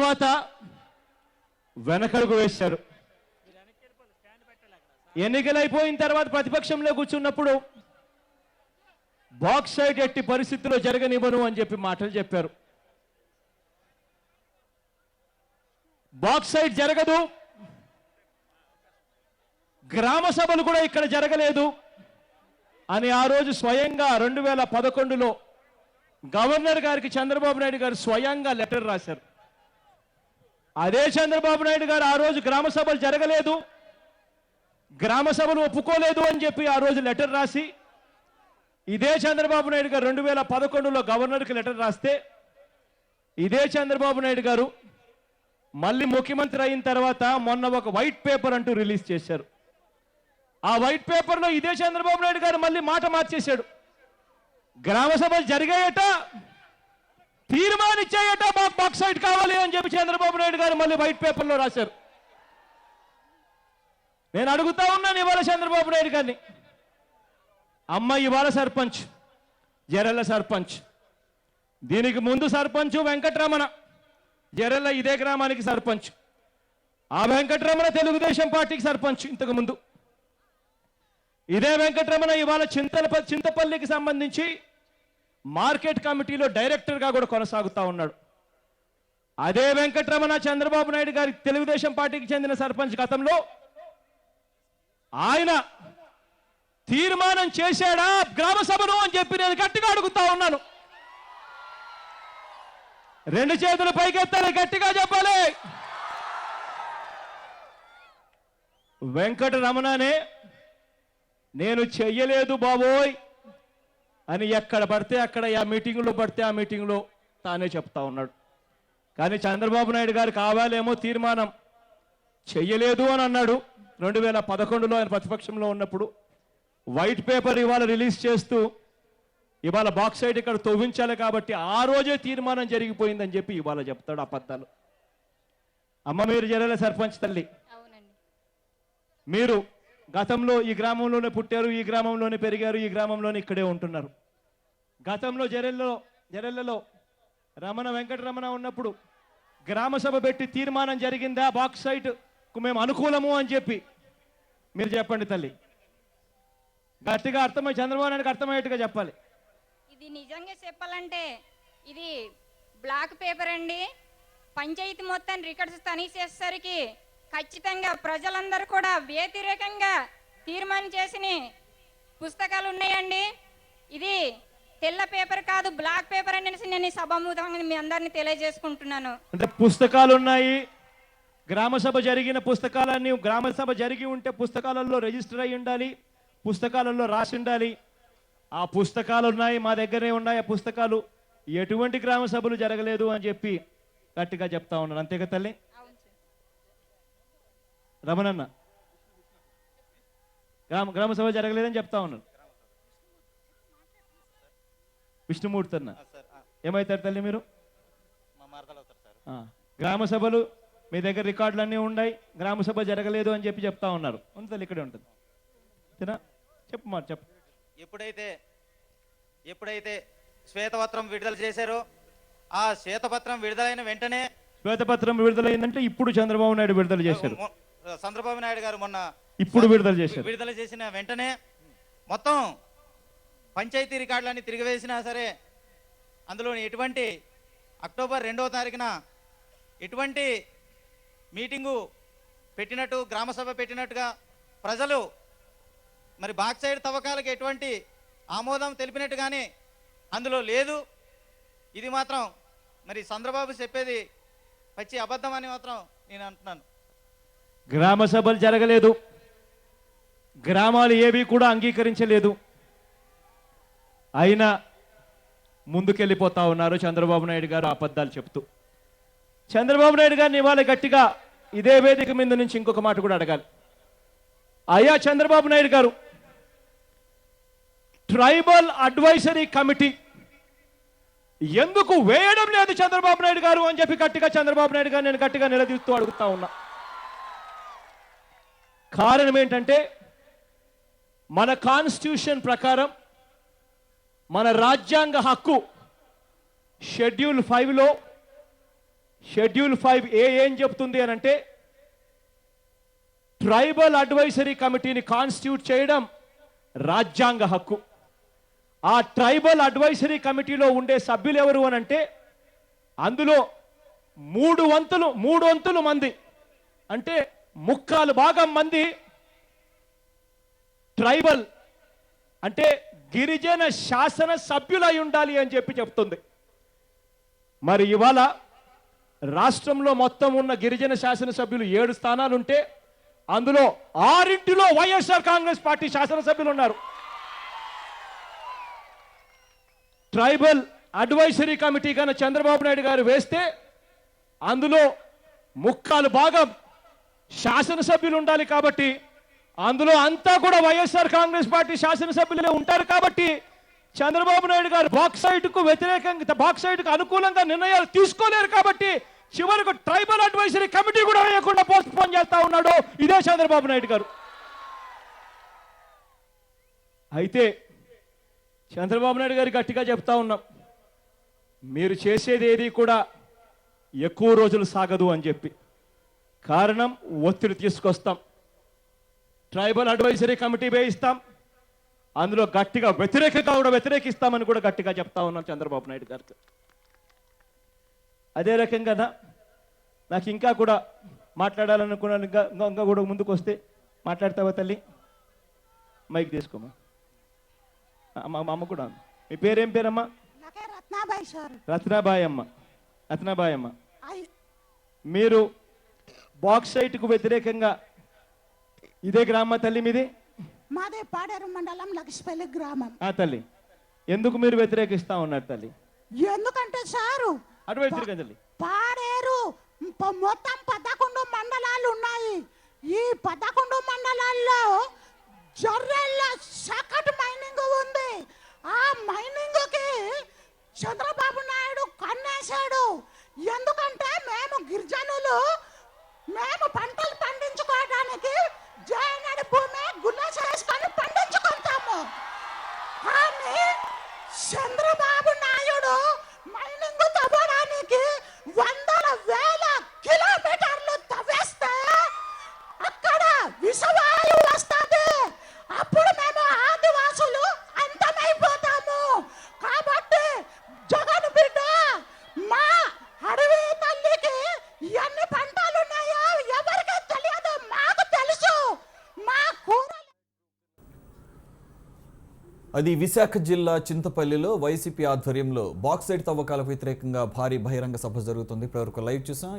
తర్వాత వెనకడుగు వేశారు. ఎన్నికలైపోయిన తర్వాత ప్రతిపక్షంలో కూర్చున్నప్పుడు బాక్సైట్ ఎట్టి పరిస్థితుల్లో జరగనివ్వను అని చెప్పి మాటలు చెప్పారు. బాక్సైట్ జరగదు, గ్రామ సభలు కూడా ఇక్కడ జరగలేదు అని ఆ రోజు స్వయంగా 2011లో గవర్నర్ గారికి చంద్రబాబు నాయుడు గారు స్వయంగా లెటర్ రాశారు. అదే చంద్రబాబు నాయుడు గారు ఆ రోజు గ్రామ సభలు జరగలేదు, గ్రామ సభలు ఒప్పుకోలేదు అని చెప్పి ఆ రోజు లెటర్ రాసి, ఇదే చంద్రబాబు నాయుడు గారు 2011లో గవర్నర్కి లెటర్ రాస్తే, ఇదే చంద్రబాబు నాయుడు గారు మళ్ళీ ముఖ్యమంత్రి అయిన తర్వాత మొన్న ఒక వైట్ పేపర్ అంటూ రిలీజ్ చేశారు. ఆ వైట్ పేపర్లో ఇదే చంద్రబాబు నాయుడు గారు మళ్ళీ మాట మార్చేశాడు. గ్రామ సభలు జరిగాయట, తీర్మానించాయట, మాకు బాక్సైట్ కావాలి అని చెప్పి చంద్రబాబు నాయుడు గారు మళ్ళీ వైట్ పేపర్లో రాశారు. నేను అడుగుతా ఉన్నాను ఇవాళ చంద్రబాబు నాయుడు గారిని, అమ్మ ఇవాళ సర్పంచ్, జరెల్ల సర్పంచ్, దీనికి ముందు సర్పంచ్ వెంకటరమణ, జరెల్ల ఇదే గ్రామానికి సర్పంచ్. ఆ వెంకటరమణ తెలుగుదేశం పార్టీకి సర్పంచ్ ఇంతకు ముందు. ఇదే వెంకటరమణ ఇవాళ చింతపల్లికి సంబంధించి మార్కెట్ కమిటీలో డైరెక్టర్గా కూడా కొనసాగుతా ఉన్నాడు. అదే వెంకటరమణ చంద్రబాబు నాయుడు గారి తెలుగుదేశం పార్టీకి చెందిన సర్పంచ్. గతంలో ఆయన తీర్మానం చేశాడా గ్రామ సభను అని చెప్పి నేను గట్టిగా అడుగుతా ఉన్నాను. రెండు చేతులు పైకెత్తాలి, గట్టిగా చెప్పాలి. వెంకటరమణనే నేను చెయ్యలేదు బాబోయ్ అని ఎక్కడ పడితే అక్కడ, ఆ మీటింగ్లో పడితే ఆ మీటింగ్లో తానే చెప్తా ఉన్నాడు. కానీ చంద్రబాబు నాయుడు గారు కావాలేమో తీర్మానం చెయ్యలేదు అని అన్నాడు. 2011లో ఆయన ప్రతిపక్షంలో ఉన్నప్పుడు వైట్ పేపర్ ఇవాళ రిలీజ్ చేస్తూ ఇవాళ బాక్సైట్ ఇక్కడ తవ్వించాలి కాబట్టి ఆ రోజే తీర్మానం జరిగిపోయిందని చెప్పి ఇవాళ చెప్తాడు అబద్ధాలు. అమ్మ మీరు జరెల్ల సర్పంచ్ తల్లి, మీరు గతంలో ఈ గ్రామంలోనే పుట్టారు, ఈ గ్రామంలోనే పెరిగారు, ఈ గ్రామంలోనే ఇక్కడే ఉంటున్నారు. గతంలో జరెల్లలో వెంకటరమణ ఉన్నప్పుడు గ్రామ సభ పెట్టి తీర్మానం జరిగిందా బాక్సైట్కు మేము అనుకూలము అని చెప్పి మీరు చెప్పండి తల్లి. గట్టిగా అర్థమై చంద్రబాబు నాయుడుకి అర్థమయ్యేట్టుగా చెప్పాలి. ఇది నిజంగా చెప్పాలంటే ఇది బ్లాక్ పేపర్ అండి. పంచాయతీ మొత్తం రికార్డ్స్ తనిఖీ చేసేసరికి ఖచ్చితంగా ప్రజలందరూ కూడా వ్యతిరేకంగా తీర్మానం చేసిన పుస్తకాలు ఉన్నాయండి. ఇది తెల్ల పేపర్ కాదు, బ్లాక్ పేపర్ అనేసి నేను సభాముఖంగా మీ అందరినీ తెలియజేసుకుంటున్నాను. అంటే పుస్తకాలు ఉన్నాయి, గ్రామ సభ జరిగిన పుస్తకాలన్నీ, గ్రామ సభ జరిగి ఉంటే పుస్తకాలలో రిజిస్టర్ అయి ఉండాలి, పుస్తకాలలో రాసి ఉండాలి. ఆ పుస్తకాలు ఉన్నాయి, మా దగ్గరే ఉన్నాయి. ఆ పుస్తకాలు ఎటువంటి గ్రామ సభలు జరగలేదు అని చెప్పి గట్టిగా చెప్తా ఉన్నాను. అంతేగా తల్లి? రమణన్న గ్రామ సభ జరగలేదని చెప్తా ఉన్నాను. విష్ణుమూర్తి అన్న ఏమవుతారు తల్లి మీరు? గ్రామ సభలు మీ దగ్గర రికార్డులు అన్నీ ఉన్నాయి, గ్రామ సభ జరగలేదు అని చెప్పి చెప్తా ఉన్నారు. ఉంది తల్లి, ఇక్కడే ఉంటుంది. చెప్పు మాట చెప్పు. ఎప్పుడైతే శ్వేతపత్రం విడుదల చేశారో ఆ శ్వేతపత్రం విడుదలైన వెంటనే, శ్వేతపత్రం విడుదలైందంటే ఇప్పుడు చంద్రబాబు నాయుడు విడుదల చేశారు. చంద్రబాబు నాయుడు గారు మొన్న ఇప్పుడు విడుదల చేసిన వెంటనే మొత్తం పంచాయతీ రికార్డులన్నీ తిరిగివేసినా సరే అందులో ఎటువంటి అక్టోబర్ 2వ తారీఖున ఎటువంటి మీటింగు పెట్టినట్టు, గ్రామ సభ పెట్టినట్టుగా ప్రజలు మరి బాక్సైడ్ తవ్వకాలకు ఎటువంటి ఆమోదం తెలిపినట్టుగానే అందులో లేదు. ఇది మాత్రం మరి చంద్రబాబు చెప్పేది పచ్చి అబద్ధం అని మాత్రం నేను అంటున్నాను. గ్రామ సభలు జరగలేదు, గ్రామాలు ఏవి కూడా అంగీకరించలేదు, అయినా ముందుకెళ్ళిపోతా ఉన్నారు చంద్రబాబు నాయుడు గారు అబద్ధాలు చెప్తూ. చంద్రబాబు నాయుడు గారిని ఇవాళ గట్టిగా ఇదే వేదిక మీద నుంచి ఇంకొక మాట కూడా అడగాలి. అయ్యా చంద్రబాబు నాయుడు గారు, ట్రైబల్ అడ్వైజరీ కమిటీ ఎందుకు వేయడం లేదు చంద్రబాబు నాయుడు గారు అని చెప్పి గట్టిగా చంద్రబాబు నాయుడు గారు నేను గట్టిగా నిలదీస్తూ అడుగుతా ఉన్నా. కారణం ఏంటంటే మన కాన్స్టిట్యూషన్ ప్రకారం, మన రాజ్యాంగ హక్కు షెడ్యూల్ 5లో షెడ్యూల్ 5A ఏం చెప్తుంది అని అంటే ట్రైబల్ అడ్వైజరీ కమిటీని కాన్స్టిట్యూట్ చేయడం రాజ్యాంగ హక్కు. ఆ ట్రైబల్ అడ్వైజరీ కమిటీలో ఉండే సభ్యులు ఎవరు అని అంటే అందులో మూడు వంతులు మంది అంటే 3/4 మంది ట్రైబల్ అంటే గిరిజన శాసన సభ్యులై ఉండాలి అని చెప్తుంది. మరి ఇవాళ రాష్ట్రంలో మొత్తం ఉన్న గిరిజన శాసనసభ్యులు 7 స్థానాలుంటే అందులో 6 వైఎస్ఆర్ కాంగ్రెస్ పార్టీ శాసనసభ్యులు ఉన్నారు. ట్రైబల్ అడ్వైజరీ కమిటీ కన్నా చంద్రబాబు నాయుడు గారు వేస్తే అందులో 3/4 శాసనసభ్యులు ఉండాలి. కాబట్టి అందులో అంతా కూడా వైఎస్ఆర్ కాంగ్రెస్ పార్టీ శాసనసభ్యులే ఉంటారు. కాబట్టి చంద్రబాబు నాయుడు గారు బాక్సైట్కు అనుకూలంగా నిర్ణయాలు తీసుకోలేరు. కాబట్టి చివరకు ట్రైబల్ అడ్వైజరీ కమిటీ కూడా వేయకుండా పోస్ట్ పోన్ చేస్తా ఉన్నాడు ఇదే చంద్రబాబు నాయుడు గారు. అయితే చంద్రబాబు నాయుడు గారు గట్టిగా చెప్తా ఉన్నాం, మీరు చేసేది ఏది కూడా ఎక్కువ రోజులు సాగదు అని చెప్పి. కారణం ఒత్తిడి తీసుకొస్తాం, ట్రైబల్ అడ్వైజరీ కమిటీ వేయిస్తాం, అందులో గట్టిగా వ్యతిరేకిస్తామని కూడా గట్టిగా చెప్తా ఉన్నాం చంద్రబాబు నాయుడు గారికి. అదే రకంగా నాకు ఇంకా కూడా మాట్లాడాలనుకున్నాను. ఇంకా కూడా ముందుకు వస్తే మాట్లాడతావా తల్లి? మైక్ తీసుకోమా. మా అమ్మ కూడా. మీ పేరేం పేరమ్మా? రత్నాబాయి అమ్మ. మీరు బాక్సైట్కు వ్యతిరేకంగా ఇదే గ్రామ తల్లి మీది? మాదే పాడేరు మండలం లక్ష్మపల్లి గ్రామం. తల్లి ఎందుకు మీరు వ్యతిరేకిస్తా ఉన్నారు తల్లి? ఎందుకంటే సారు అడ్వైజరీ పాడేరు మొత్తం 11 మండలాలు ఉన్నాయి. ఈ 11 మండలాల్లో జొర్రెల్ల సకట్ మైనింగ్ ఉంది. ఆ మైనింగ్ కి చంద్రబాబు నాయుడు కన్నేశాడు. ఎందుకంటే మేము గిరిజనులు పంటలు పండించుకోవడానికి జయనడి భూమి గుల్ల చేసుకొని పండించుకుంటాము. కానీ చంద్రబాబు నాయుడు మైనింగ్ తవ్వడానికి 100,000 కిలోమీటర్లు తవ్వేస్తే అక్కడ విషవాయువు వస్తుంది. అప్పుడు మేము ఆదివాసులు అంతమైపోతాము. కాబట్టి జగన్ బిడ్డ మా అడవి తల్లికి ఎన్ని పంటలు ఉన్నాయో ఎవరికి తెలియదు, మాకు తెలుసు. మా కూర అది విశాఖ జిల్లా చింతపల్లిలో వైసీపీ ఆధ్వర్యంలో బాక్సైట్ తవ్వకాలకు వ్యతిరేకంగా భారీ బహిరంగ సభ జరుగుతుంది. ఇప్పటివరకు లైవ్ చూసాం.